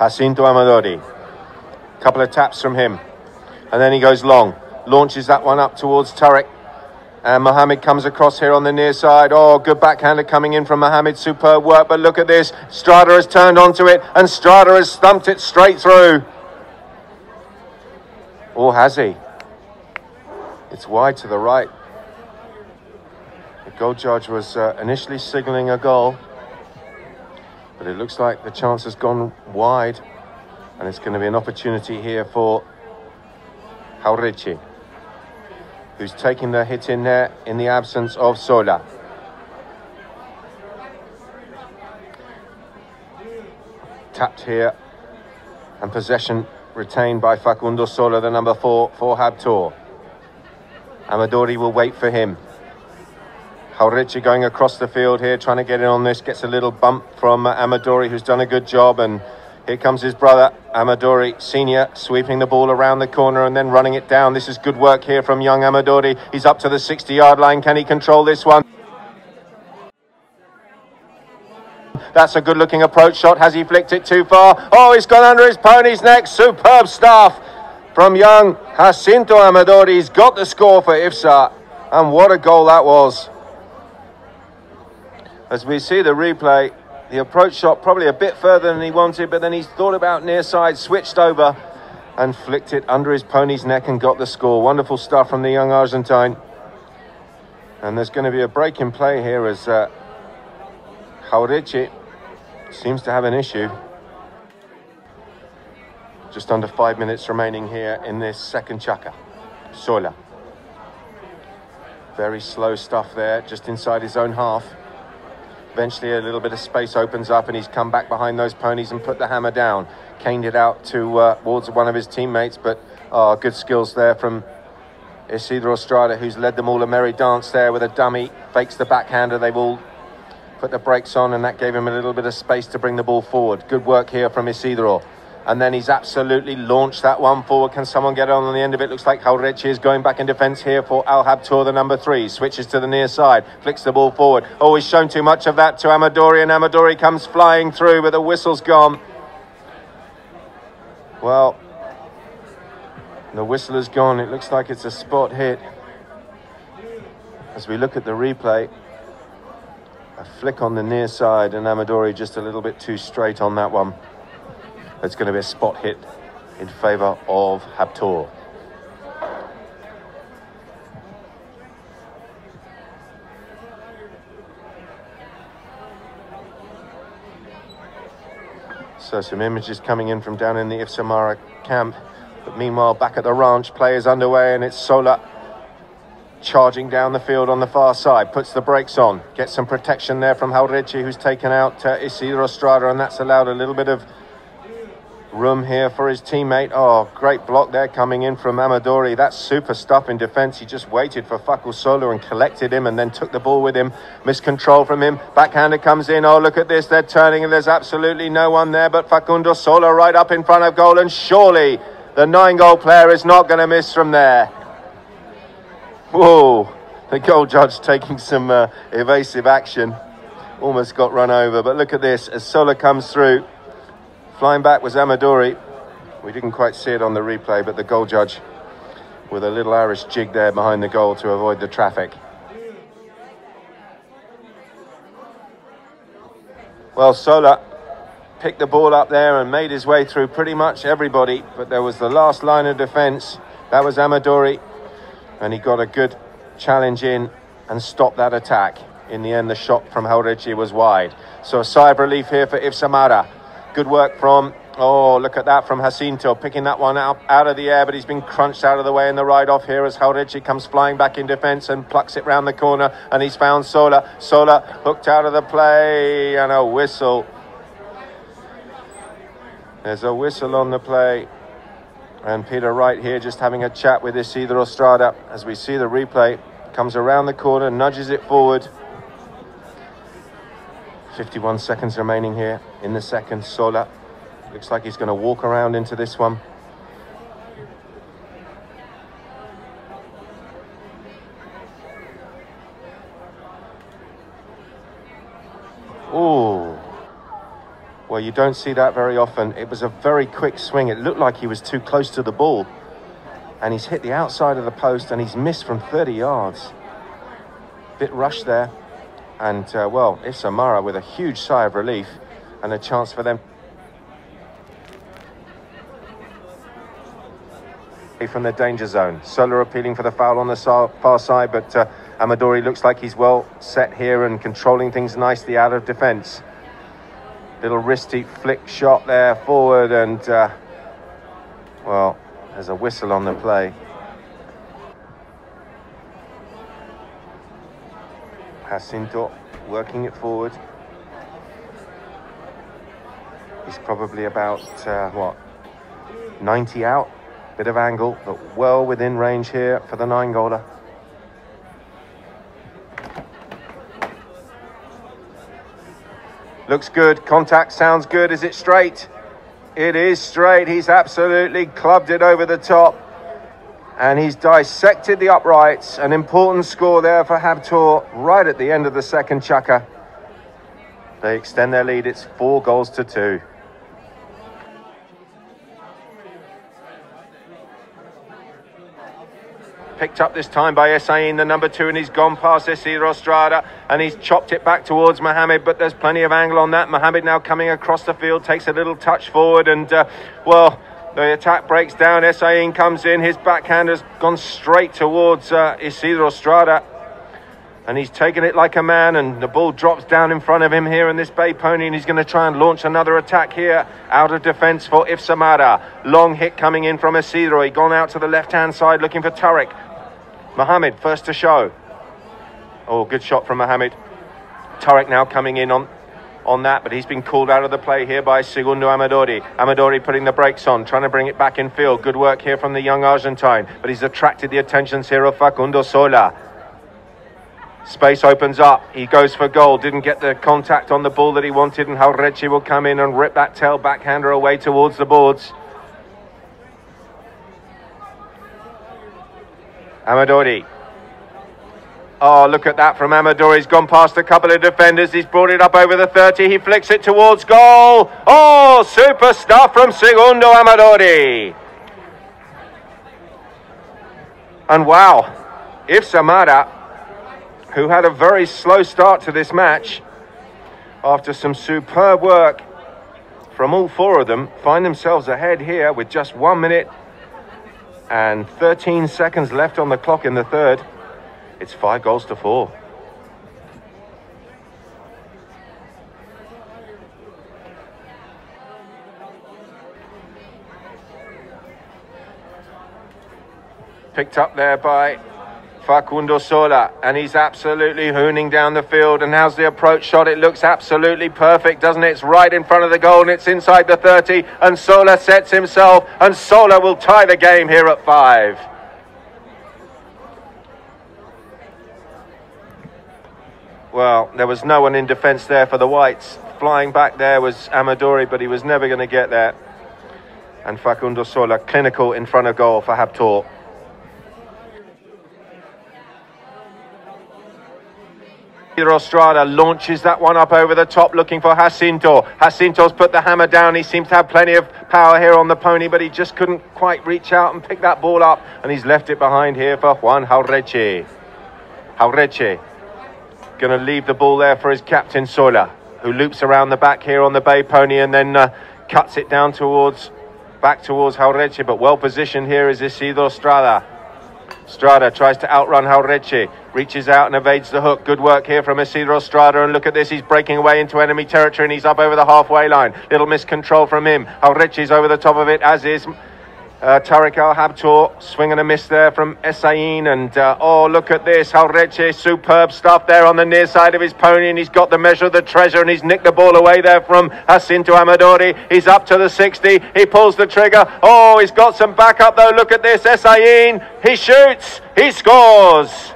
Jacinto Amadori. Couple of taps from him. And then he goes long. Launches that one up towards Turek. And Mohammed comes across here on the near side. Oh, good backhander coming in from Mohammed. Superb work. But look at this. Strada has turned onto it. And Strada has stumped it straight through. Or has he? It's wide to the right. The goal judge was initially signalling a goal. But it looks like the chance has gone wide. And it's going to be an opportunity here for Jauretche, who's taking the hit in there in the absence of Sola. Tapped here, and possession retained by Facundo Sola, the number 4 for Habtoor. Amadori will wait for him. Jauretche going across the field here, trying to get in on this, gets a little bump from Amadori, who's done a good job, and here comes his brother, Amadori Senior, sweeping the ball around the corner and then running it down. This is good work here from young Amadori. He's up to the 60-yard line. Can he control this one? That's a good-looking approach shot. Has he flicked it too far? Oh, he's gone under his pony's neck. Superb stuff from young Jacinto Amadori. He's got the score for IFZA. And what a goal that was. As we see the replay, the approach shot probably a bit further than he wanted, but then he's thought about near side, switched over and flicked it under his pony's neck and got the score. Wonderful stuff from the young Argentine. And there's going to be a break in play here as Jauretche seems to have an issue. Just under 5 minutes remaining here in this second chaka. Sola. Very slow stuff there, just inside his own half. Eventually a little bit of space opens up and he's come back behind those ponies and put the hammer down. Caned it out towards one of his teammates, but good skills there from Isidro Strada, who's led them all a merry dance there with a dummy. Fakes the backhander. They've all put the brakes on and that gave him a little bit of space to bring the ball forward. Good work here from Isidro. And then he's absolutely launched that one forward. Can someone get on the end of it? Looks like Jauretche is going back in defence here for Al Habtoor, the number 3. Switches to the near side, flicks the ball forward. Oh, he's shown too much of that to Amadori, and Amadori comes flying through, but the whistle's gone. Well, the whistle is gone. It looks like it's a spot hit. As we look at the replay, a flick on the near side, and Amadori just a little bit too straight on that one. It's going to be a spot hit in favour of Habtoor. So some images coming in from down in the IFZA Mahra camp. But meanwhile, back at the ranch, play is underway and it's Sola charging down the field on the far side. Puts the brakes on. Gets some protection there from Jauretche, who's taken out Isidro Strada, and that's allowed a little bit of room here for his teammate. Oh, great block there coming in from Amadori. That's super stuff in defence. He just waited for Facu Sola and collected him and then took the ball with him. Miscontrol from him. Backhander comes in. Oh, look at this. They're turning and there's absolutely no one there but Facundo Sola right up in front of goal, and surely the 9-goal player is not going to miss from there. Whoa, the goal judge taking some evasive action. Almost got run over, but look at this as Sola comes through. Flying back was Amadori. We didn't quite see it on the replay, but the goal judge with a little Irish jig there behind the goal to avoid the traffic. Well, Sola picked the ball up there and made his way through pretty much everybody, but there was the last line of defence. That was Amadori, and he got a good challenge in and stopped that attack. In the end, the shot from Jauretche was wide. So a sigh of relief here for IFZA Mahra. Good work from, oh, look at that from Jacinto, picking that one out of the air, but he's been crunched out of the way in the ride-off here as Jauretche comes flying back in defence and plucks it round the corner, and he's found Sola. Sola hooked out of the play, and a whistle. There's a whistle on the play. And Peter Wright here just having a chat with Isidro Strada as we see the replay. Comes around the corner, nudges it forward. 51 seconds remaining here in the second. Sola looks like he's going to walk around into this one. Oh, Well, you don't see that very often. It was a very quick swing. It looked like he was too close to the ball. And he's hit the outside of the post and he's missed from 30 yards. Bit rushed there. And, well, IFZA Mahra with a huge sigh of relief and a chance for them. From the danger zone. Sola appealing for the foul on the far side, but Amadori looks like he's well set here and controlling things nicely out of defence. Little wristy flick shot there forward and, well, there's a whistle on the play. Jacinto working it forward. He's probably about, what, 90 out. Bit of angle, but well within range here for the 9-goaler. Looks good. Contact sounds good. Is it straight? It is straight. He's absolutely clubbed it over the top. And he's dissected the uprights. An important score there for Habtoor right at the end of the second chukka. They extend their lead. It's 4-2. Picked up this time by Esain, the number 2, and he's gone past Isidro Estrada and he's chopped it back towards Mohammed, but there's plenty of angle on that. Mohammed now coming across the field, takes a little touch forward and, well, the attack breaks down. Esain comes in, his backhand has gone straight towards Isidro Estrada and he's taken it like a man and the ball drops down in front of him here in this bay pony and he's going to try and launch another attack here out of defence for IFZA Mahra. Long hit coming in from Isidro. He gone out to the left-hand side looking for Tariq. Mohammed first to show. Oh, good shot from Mohammed. Tariq now coming in on that, but he's been called out of the play here by Segundo Amadori. Amadori putting the brakes on, trying to bring it back in field. Good work here from the young Argentine, but he's attracted the attentions here of Facundo Sola. Space opens up. He goes for goal. Didn't get the contact on the ball that he wanted, and Jauretche will come in and rip that tail backhander away towards the boards. Amadori. Oh, look at that from Amadori. He's gone past a couple of defenders. He's brought it up over the 30. He flicks it towards goal. Oh, super stuff from Segundo Amadori. And wow, IFZA Mahra, who had a very slow start to this match, after some superb work from all 4 of them, find themselves ahead here with just 1 minute and 13 seconds left on the clock in the third. It's 5-4. Picked up there by Facundo Sola, and he's absolutely hooning down the field. And how's the approach shot? It looks absolutely perfect, doesn't it? It's right in front of the goal and it's inside the 30, and Sola sets himself, and Sola will tie the game here at 5. Well, there was no one in defence there for the Whites. Flying back there was Amadori, but he was never going to get there. And Facundo Sola clinical in front of goal for Habtoor. Estrada launches that one up over the top looking for Jacinto. Jacinto's put the hammer down. He seems to have plenty of power here on the pony, but he just couldn't quite reach out and pick that ball up, and he's left it behind here for Juan Jauretche. Jauretche going to leave the ball there for his captain Sola, who loops around the back here on the bay pony and then cuts it down back towards Jauretche, but well positioned here is Isidro Estrada. Estrada tries to outrun Jauretche, reaches out and evades the hook. Good work here from Isidro Estrada, and look at this, he's breaking away into enemy territory and he's up over the halfway line. Little miscontrol from him. Jauretche's over the top of it, as is Tariq Al Habtoor. Swing and a miss there from Esain, and oh, look at this, Jauretche, superb stuff there on the near side of his pony, and he's got the measure of the treasure, and he's nicked the ball away there from Jacinto Amadori. He's up to the 60, he pulls the trigger. Oh, he's got some backup though. Look at this, Esain, he shoots, he scores.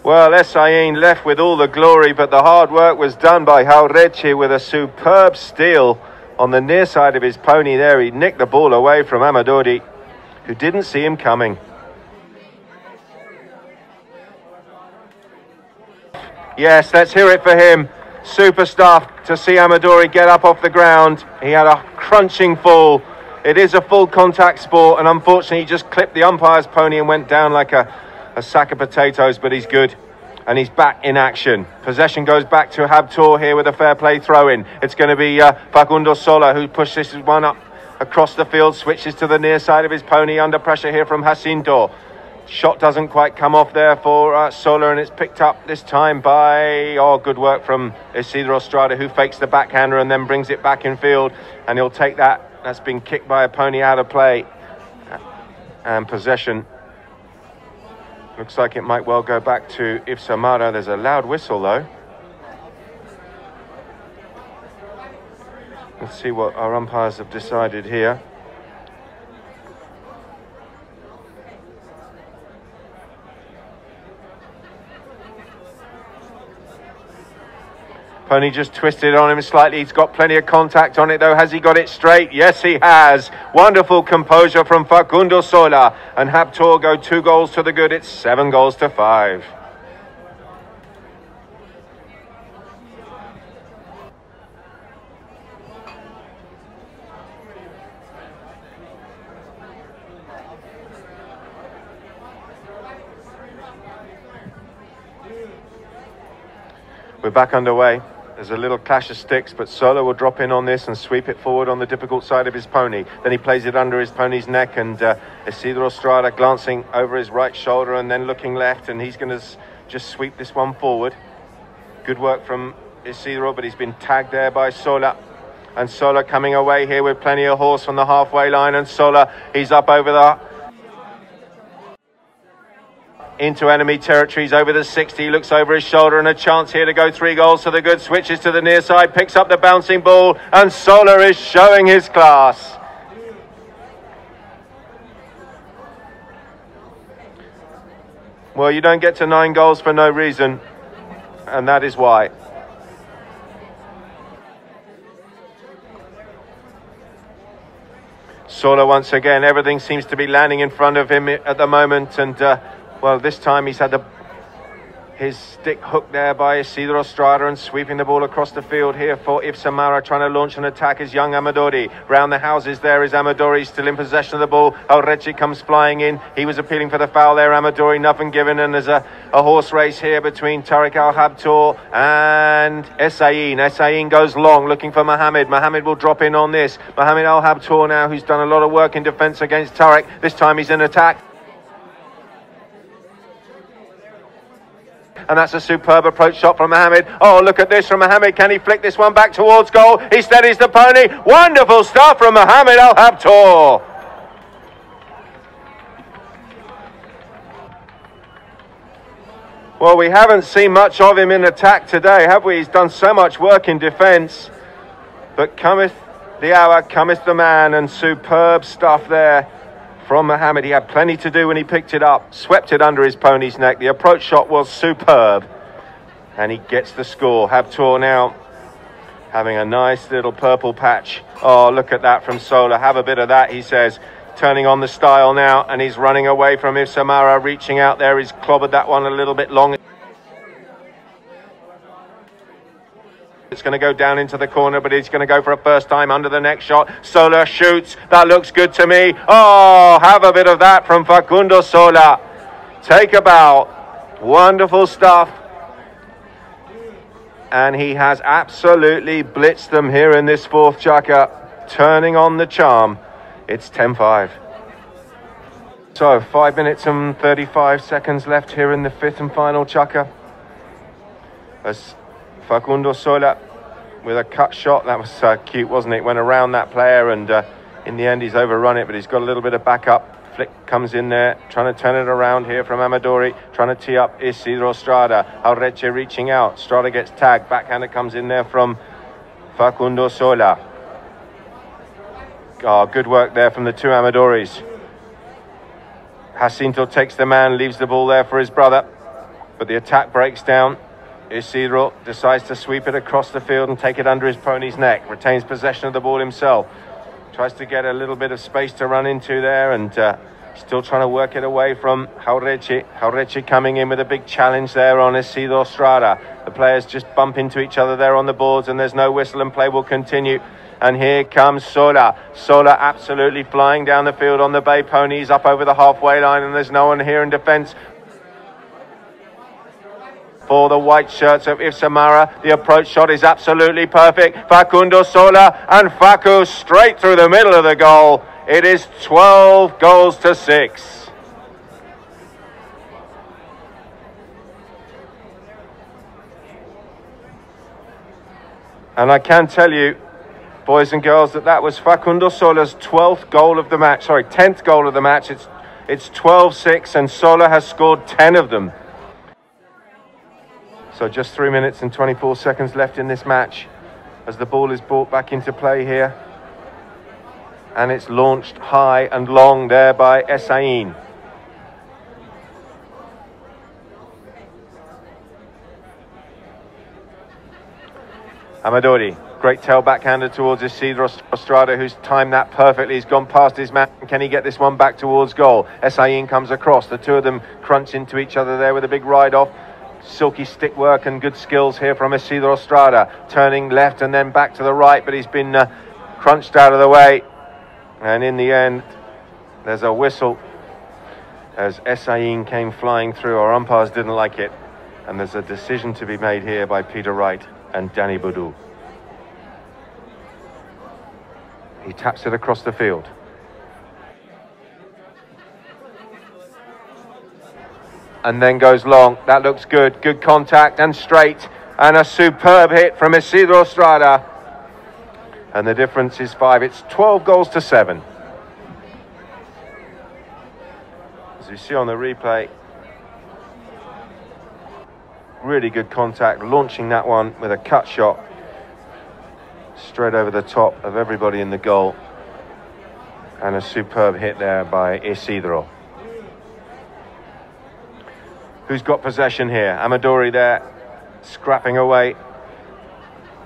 Well, Esain left with all the glory, but the hard work was done by Jauretche with a superb steal on the near side of his pony there. He nicked the ball away from Amadori, who didn't see him coming. Yes, let's hear it for him. Super stuff to see Amadori get up off the ground. He had a crunching fall. It is a full contact sport, and unfortunately he just clipped the umpire's pony and went down like a sack of potatoes, but he's good. And he's back in action. Possession goes back to Habtoor here with a fair play throw-in. It's going to be Facundo Sola who pushes this one up across the field, switches to the near side of his pony, under pressure here from Jacinto. Shot doesn't quite come off there for Sola, and it's picked up this time by, good work from Isidro Estrada, who fakes the backhander and then brings it back in field, and he'll take that. That's been kicked by a pony out of play. And possession looks like it might well go back to IFZA Mahra. There's a loud whistle though. Let's see what our umpires have decided here. Pony just twisted on him slightly. He's got plenty of contact on it though. Has he got it straight? Yes, he has. Wonderful composure from Facundo Sola. And Habtoor go 2 goals to the good. It's 7 goals to 5. We're back underway. There's a little clash of sticks, but Sola will drop in on this and sweep it forward on the difficult side of his pony. Then he plays it under his pony's neck, and Isidro Estrada glancing over his right shoulder and then looking left, and he's going to just sweep this one forward. Good work from Isidro, but he's been tagged there by Sola. And Sola coming away here with plenty of horse from the halfway line, and Sola, he's up over the into enemy territories over the 60, looks over his shoulder, and a chance here to go 3 goals to the good. Switches to the near side, picks up the bouncing ball, and Sola is showing his class. Well, you don't get to 9 goals for no reason, and that is why. Sola once again, everything seems to be landing in front of him at the moment, and well, this time he's had his stick hooked there by Isidro Estrada, and sweeping the ball across the field here for IFZA Mahra, trying to launch an attack is young Amadori. Round the houses there is Amadori, still in possession of the ball. Alrechi comes flying in. He was appealing for the foul there, Amadori, nothing given, and there's a horse race here between Tariq Al Habtoor and Essayin. Essayin goes long, looking for Mohammed. Mohammed will drop in on this. Mohammed Al Habtoor now, who's done a lot of work in defence against Tariq. This time he's in attack. And that's a superb approach shot from Mohammed. Oh, look at this from Mohammed. Can he flick this one back towards goal? He steadies the pony. Wonderful stuff from Mohammed Al Habtoor. Well, we haven't seen much of him in attack today, have we? He's done so much work in defence. But cometh the hour, cometh the man, and superb stuff there from Mohammed. He had plenty to do when he picked it up, swept it under his pony's neck. The approach shot was superb, and he gets the score. Habtoor now having a nice little purple patch. Oh, look at that from Sola. Have a bit of that, he says. Turning on the style now, and he's running away from IFZA Mahra, reaching out there. He's clobbered that one a little bit long. It's going to go down into the corner, but he's going to go for a first time under the neck shot. Sola shoots. That looks good to me. Oh, have a bit of that from Facundo Sola. Take a bow. Wonderful stuff. And he has absolutely blitzed them here in this 4th chukka, turning on the charm. It's 10-5. So 5 minutes and 35 seconds left here in the 5th and final chukka. As Facundo Sola with a cut shot. That was cute, wasn't it? Went around that player, and in the end he's overrun it, but he's got a little bit of backup. Flick comes in there, trying to turn it around here from Amadori, trying to tee up Isidro Estrada. Alreche reaching out. Estrada gets tagged. Backhander comes in there from Facundo Sola. Oh, good work there from the 2 Amadoris. Jacinto takes the man, leaves the ball there for his brother, but the attack breaks down. Isidro decides to sweep it across the field and take it under his pony's neck. Retains possession of the ball himself. Tries to get a little bit of space to run into there, and still trying to work it away from Jaureche. Jaureche coming in with a big challenge there on Isidro Estrada. The players just bump into each other there on the boards, and there's no whistle, and play will continue. And here comes Sola. Sola absolutely flying down the field on the bay pony. He's up over the halfway line, and there's no one here in defence for the white shirts of IFZA Mahra. The approach shot is absolutely perfect. Facundo Sola, and Facu straight through the middle of the goal. It is 12 goals to 6. And I can tell you, boys and girls, that was Facundo Sola's 12th goal of the match. Sorry, 10th goal of the match. It's 12-6, and Sola has scored 10 of them. So just 3 minutes and 24 seconds left in this match as the ball is brought back into play here. And it's launched high and long there by Essayin. Amadori, great tail backhander towards Isidro Estrada, who's timed that perfectly. He's gone past his man. Can he get this one back towards goal? Essayin comes across. The two of them crunch into each other there with a big ride-off. Silky stick work and good skills here from Isidro Estrada. Turning left and then back to the right, but he's been crunched out of the way. And in the end, there's a whistle as Essayin came flying through. Our umpires didn't like it. And there's a decision to be made here by Peter Wright and Danny Boudou. He taps it across the field. And then goes long. That looks good. Good contact and straight. And a superb hit from Isidro Estrada. And the difference is 5. It's 12 goals to 7. As we see on the replay, really good contact, launching that one with a cut shot straight over the top of everybody in the goal. And a superb hit there by Isidro. Who's got possession here? Amadori there, scrapping away.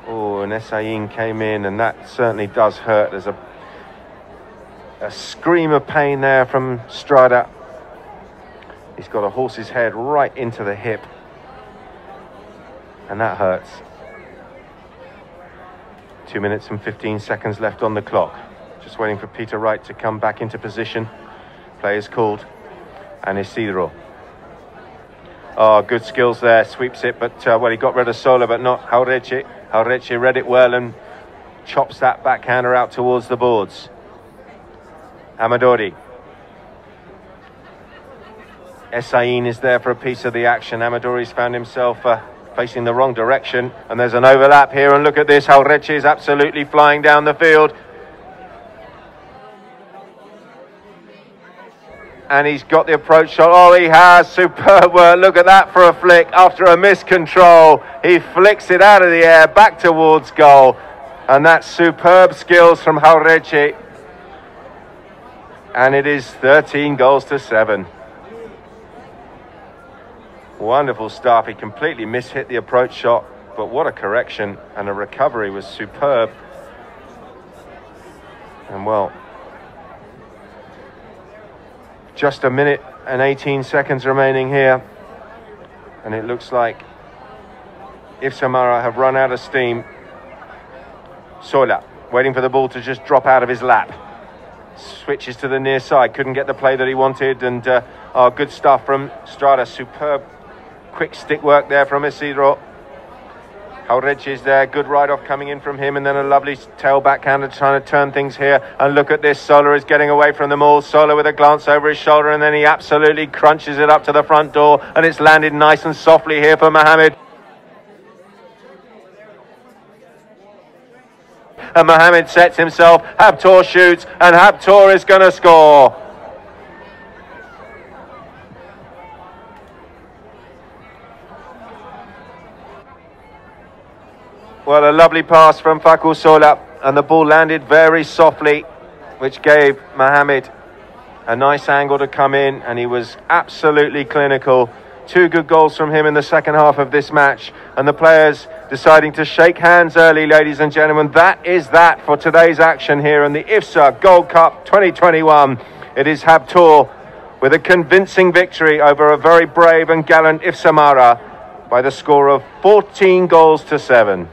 Oh, and Essayin came in, and that certainly does hurt. There's a scream of pain there from Strada. He's got a horse's head right into the hip, and that hurts. 2 minutes and 15 seconds left on the clock. Just waiting for Peter Wright to come back into position. Play is called, and Isidro. Oh, good skills there, sweeps it, but well, he got rid of Sola, but not Jauretche. Jauretche read it well and chops that backhander out towards the boards. Amadori. Essayin is there for a piece of the action. Amadori's found himself facing the wrong direction, and there's an overlap here, and look at this. Jauretche is absolutely flying down the field. And he's got the approach shot. Oh, he has. Superb work. Look at that for a flick. After a miscontrol, he flicks it out of the air back towards goal. And that's superb skills from Jauretche. And it is 13 goals to 7. Wonderful stuff. He completely mishit the approach shot, but what a correction, and a recovery was superb. And well, just a minute and 18 seconds remaining here, and it looks like IFZA Mahra have run out of steam. Sola waiting for the ball to just drop out of his lap. Switches to the near side, couldn't get the play that he wanted, and good stuff from Strada. Superb quick stick work there from Isidro. Jauretche is there, good ride-off coming in from him, and then a lovely tail backhander trying to turn things here. And look at this, Sola is getting away from them all. Sola with a glance over his shoulder, and then he absolutely crunches it up to the front door, and it's landed nice and softly here for Mohammed. And Mohammed sets himself, Habtoor shoots, and Habtoor is going to score. Well, a lovely pass from Facu Sola, and the ball landed very softly, which gave Mohammed a nice angle to come in, and he was absolutely clinical. 2 good goals from him in the second half of this match, and the players deciding to shake hands early, ladies and gentlemen. That is that for today's action here in the IFZA Gold Cup 2021. It is Habtoor with a convincing victory over a very brave and gallant IFZA Mahra. by the score of 14 goals to 7.